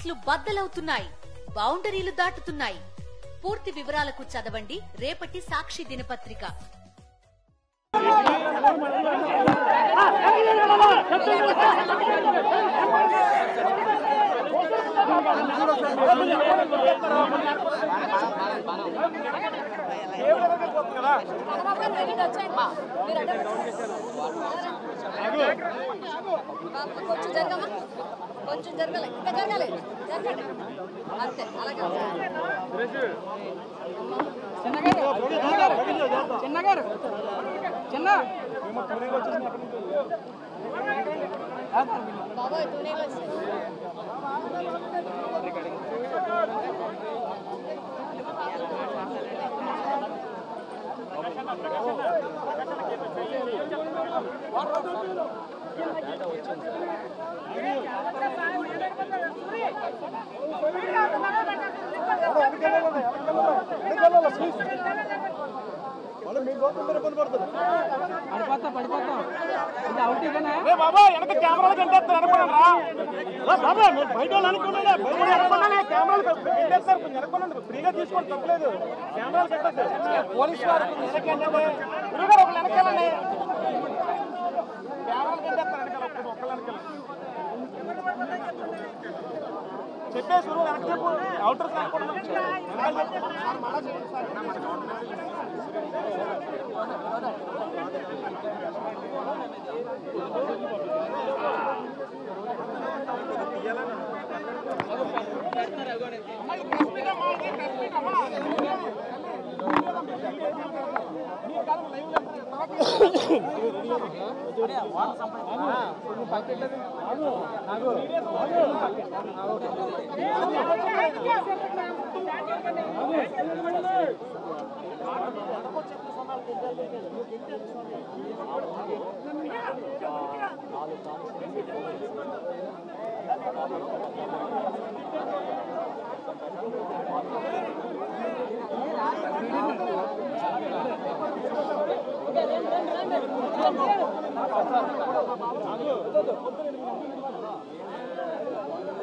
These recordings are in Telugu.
బాక్స్లు బద్దలవుతున్నాయి, బౌండరీలు దాటుతున్నాయి. పూర్తి వివరాలకు చదవండి రేపటి సాక్షి దినపత్రిక. కొంచెం జరగాలి, ఇంకా జరగాలి, జరగండి అంతే. అలాగే చిన్నగారు చిన్న బాబాయ్ తూనీలు వచ్చాయి. బాబా వెనక కెమెరాలు కంటేస్తారు అనుకున్నారా? బయట వాళ్ళు అనుకున్నారా? కెమెరాలు కంటేస్తారు, వెనకొండి ఫ్రీగా తీసుకోండి, తప్పలేదు. కెమెరాలు కంటేస్తారు. పోలీసు వారు వెనకండి, గురుగారు ఒకళ్ళు వెనకాలండి. కెమెరాలు కంటేస్తారు వెనకాల, ఒక్కళ్ళు వెనకాల చెప్పేసి వెనక చెప్పు. అవుటర్స్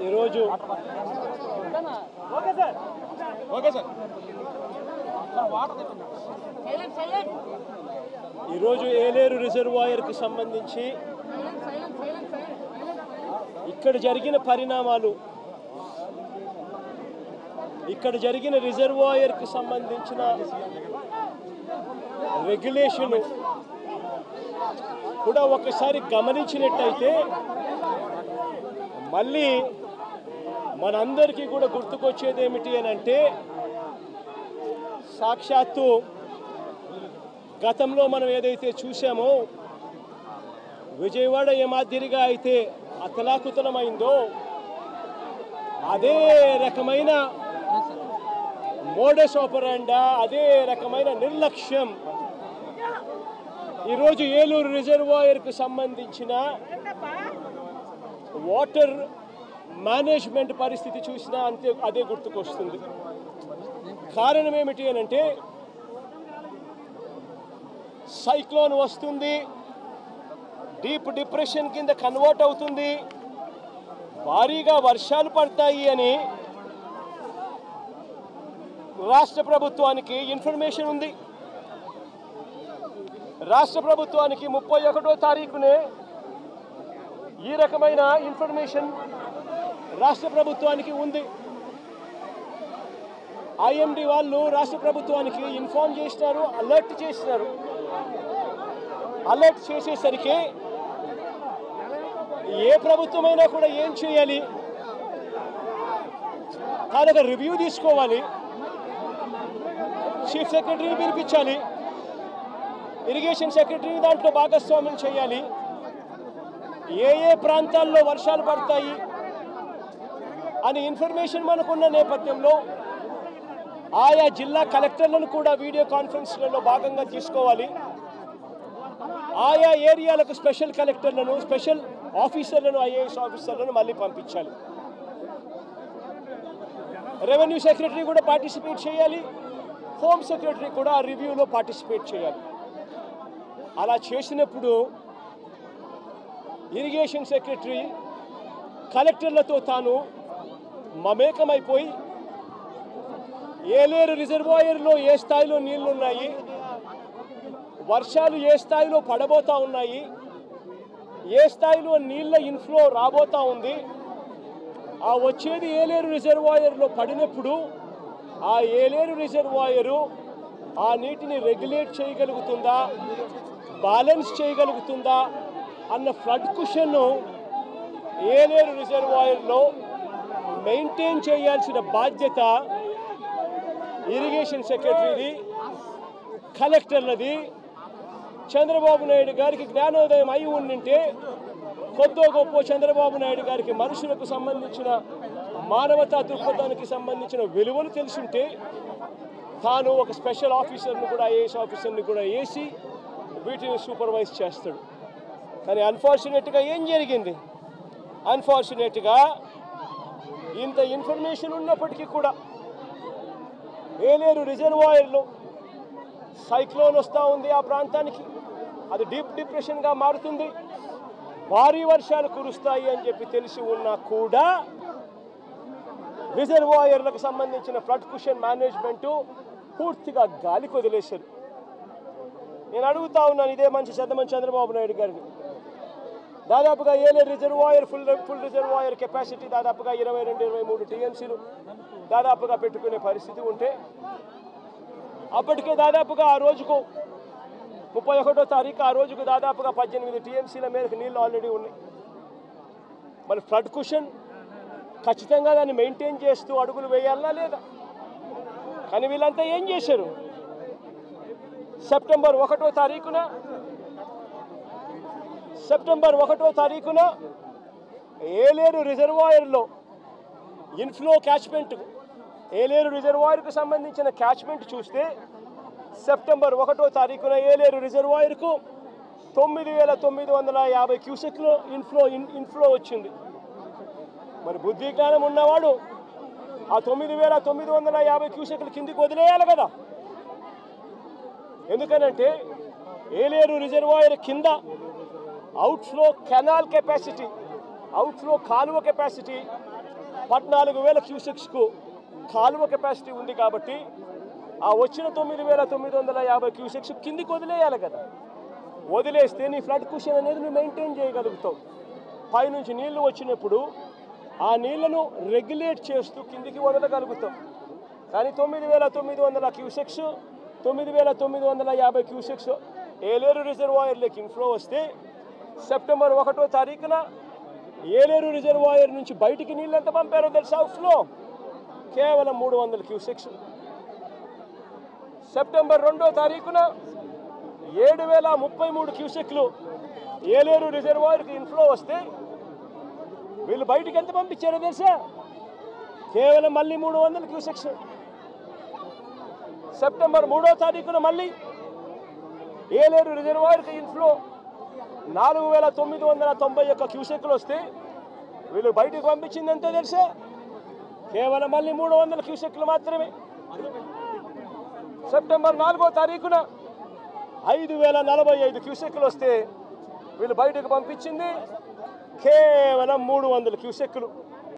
ఈరోజు ఈరోజు ఏలేరు రిజర్వాయర్కి సంబంధించి ఇక్కడ జరిగిన పరిణామాలు, ఇక్కడ జరిగిన రిజర్వాయర్కి సంబంధించిన రెగ్యులేషన్ కూడా ఒకసారి గమనించినట్టయితే మళ్ళీ మనందరికీ కూడా గుర్తుకొచ్చేది ఏమిటి అని అంటే, సాక్షాత్తు గతంలో మనం ఏదైతే చూసామో విజయవాడ ఏ మాదిరిగా అయితే అతలాకుతలమైందో అదే రకమైన మోడస్ ఆపరాండా, అదే రకమైన నిర్లక్ష్యం ఈరోజు ఏలూరు రిజర్వాయర్కు సంబంధించిన వాటర్ మేనేజ్మెంట్ పరిస్థితి చూసినా అంతే అదే గుర్తుకొస్తుంది. కారణం ఏమిటి అని అంటే, సైక్లోన్ వస్తుంది, డీప్ డిప్రెషన్ కింద కన్వర్ట్ అవుతుంది, భారీగా వర్షాలు పడతాయి అని రాష్ట్ర ప్రభుత్వానికి ఇన్ఫర్మేషన్ ఉంది. రాష్ట్ర ప్రభుత్వానికి 31వ తారీఖునే ఈ రకమైన ఇన్ఫర్మేషన్ రాష్ట్ర ప్రభుత్వానికి ఉంది. ఐఎండి వాళ్ళు రాష్ట్ర ప్రభుత్వానికి ఇన్ఫార్మ్ చేసినారు, అలర్ట్ చేసినారు. అలర్ట్ చేసేసరికి ఏ ప్రభుత్వమైనా కూడా ఏం చేయాలి, దానికి రివ్యూ తీసుకోవాలి, చీఫ్ సెక్రటరీని పిలిపించాలి, ఇరిగేషన్ సెక్రటరీని దాంట్లో భాగస్వామ్యం చేయాలి, ఏ ఏ ప్రాంతాల్లో వర్షాలు పడతాయి అని ఇన్ఫర్మేషన్ మనకున్న నేపథ్యంలో ఆయా జిల్లా కలెక్టర్లను కూడా వీడియో కాన్ఫరెన్స్లలో భాగంగా తీసుకోవాలి. ఆయా ఏరియాలకు స్పెషల్ కలెక్టర్లను, స్పెషల్ ఆఫీసర్లను, ఐఏఎస్ ఆఫీసర్లను మళ్ళీ పంపించాలి. రెవెన్యూ సెక్రటరీ కూడా పార్టిసిపేట్ చేయాలి, హోమ్ సెక్రటరీ కూడా ఆ రివ్యూలో పార్టిసిపేట్ చేయాలి. అలా చేసినప్పుడు ఇరిగేషన్ సెక్రటరీ కలెక్టర్లతో తాను మమేకమైపోయి ఏలేరు రిజర్వాయర్లో ఏ స్థాయిలో నీళ్లున్నాయి, వర్షాలు ఏ స్థాయిలో పడబోతా ఉన్నాయి, ఏ స్థాయిలో నీళ్ల ఇన్ఫ్లో రాబోతా ఉంది, ఆ వచ్చేది ఏలేరు రిజర్వాయర్లో పడినప్పుడు ఆ ఏలేరు రిజర్వాయరు ఆ నీటిని రెగ్యులేట్ చేయగలుగుతుందా, బ్యాలెన్స్ చేయగలుగుతుందా అన్న ఫ్లడ్ కుషన్ను ఏలేరు రిజర్వాయర్లో మెయింటైన్ చేయాల్సిన బాధ్యత ఇరిగేషన్ సెక్రటరీది, కలెక్టర్లది. చంద్రబాబు నాయుడు గారికి జ్ఞానోదయం అయి ఉండింటే కొద్దో గొప్ప చంద్రబాబు నాయుడు గారికి మనుషులకు సంబంధించిన మానవతా దృక్పథానికి సంబంధించిన విలువలు తెలుసుంటే తాను ఒక స్పెషల్ ఆఫీసర్ని కూడా ఐఏఎస్ ఆఫీసర్ని కూడా వేసి వీటిని సూపర్వైజ్ చేస్తాడు. కానీ అన్ఫార్చునేట్గా ఏం జరిగింది? అన్ఫార్చునేట్గా ఇంత ఇన్ఫర్మేషన్ ఉన్నప్పటికీ కూడా ఏలేరు రిజర్వాయర్లో సైక్లోన్ వస్తూ ఉంది, ఆ ప్రాంతానికి అది డీప్ డిప్రెషన్గా మారుతుంది, భారీ వర్షాలు కురుస్తాయి అని చెప్పి తెలిసి ఉన్నా కూడా రిజర్వాయర్లకు సంబంధించిన ఫ్లడ్ కుషన్ మేనేజ్మెంటు పూర్తిగా గాలికి వదిలేశారు. నేను అడుగుతా ఉన్నాను ఇదే మంచి చంద్రబాబు చంద్రబాబు నాయుడు గారిని, దాదాపుగా Yeleru reservoir full reservoir capacity దాదాపుగా 22-23 టీఎంసీలు దాదాపుగా పెట్టుకునే పరిస్థితి ఉంటే అప్పటికే దాదాపుగా ఆ రోజుకు 31వ తారీఖు ఆ రోజుకు దాదాపుగా 18 టీఎంసీల మేరకు నీళ్ళు ఆల్రెడీ ఉన్నాయి. మరి ఫ్లడ్ కుషన్ ఖచ్చితంగా దాన్ని మెయింటైన్ చేస్తూ అడుగులు వేయాలా లేదా? కానీ వీళ్ళంతా ఏం చేశారు? సెప్టెంబర్ 1వ తారీఖున ఏలేరు రిజర్వాయర్లో ఇన్ఫ్లో క్యాచ్మెంట్, ఏలేరు రిజర్వాయర్కు సంబంధించిన క్యాచ్మెంట్ చూస్తే సెప్టెంబర్ 1వ తారీఖున ఏలేరు రిజర్వాయర్కు 9,950 క్యూసెక్లు ఇన్ఫ్లో వచ్చింది. మరి బుద్ధి జ్ఞానం ఉన్నవాడు ఆ 9,950 క్యూసెక్లు కిందికి వదిలేయాలి కదా. ఎందుకనంటే ఏలేరు రిజర్వాయర్ కింద అవుట్ఫ్లో కెనాల్ కెపాసిటీ, అవుట్ఫ్లో కాలువ కెపాసిటీ 14,000 క్యూసెక్స్కు కాలువ కెపాసిటీ ఉంది. కాబట్టి ఆ వచ్చిన 9,950 క్యూసెక్స్ కిందికి వదిలేయాలి కదా. వదిలేస్తే నీ ఫ్లడ్ కుషన్ అనేది నువ్వు మెయింటైన్ చేయగలుగుతావు. పైనుంచి నీళ్లు వచ్చినప్పుడు ఆ నీళ్లను రెగ్యులేట్ చేస్తూ కిందికి వదలగలుగుతాం. కానీ 9,900 క్యూసెక్స్ 9,950 క్యూసెక్స్ ఏలేరు రిజర్వాయర్లోకి ఇన్ఫ్లో వస్తే సెప్టెంబర్ 1వ తారీఖున ఏలేరు రిజర్వాయర్ నుంచి బయటికి నీళ్ళు ఎంత పంపారో తెలుసా? అవుట్ఫ్లో కేవలం 300 క్యూసెక్స్. సెప్టెంబర్ 2వ తారీఖున 7,033 క్యూసెక్లు ఏలేరు రిజర్వాయర్కి ఇన్ఫ్లో వస్తే వీళ్ళు బయటికి ఎంత పంపించారో తెలుసా? కేవలం మళ్ళీ 300 క్యూసెక్స్. సెప్టెంబర్ 3వ తారీఖున మళ్ళీ ఏలేరు రిజర్వాయర్కి ఇన్ఫ్లో 4,991 క్యూసెక్లు వస్తే వీళ్ళు బయటకు పంపించింది ఎంతో తెలుసా? కేవలం మళ్ళీ 300 క్యూసెక్లు మాత్రమే. సెప్టెంబర్ 4వ తారీఖున 5,045 క్యూసెక్లు వస్తే వీళ్ళు బయటకు పంపించింది కేవలం 300 క్యూసెక్లు.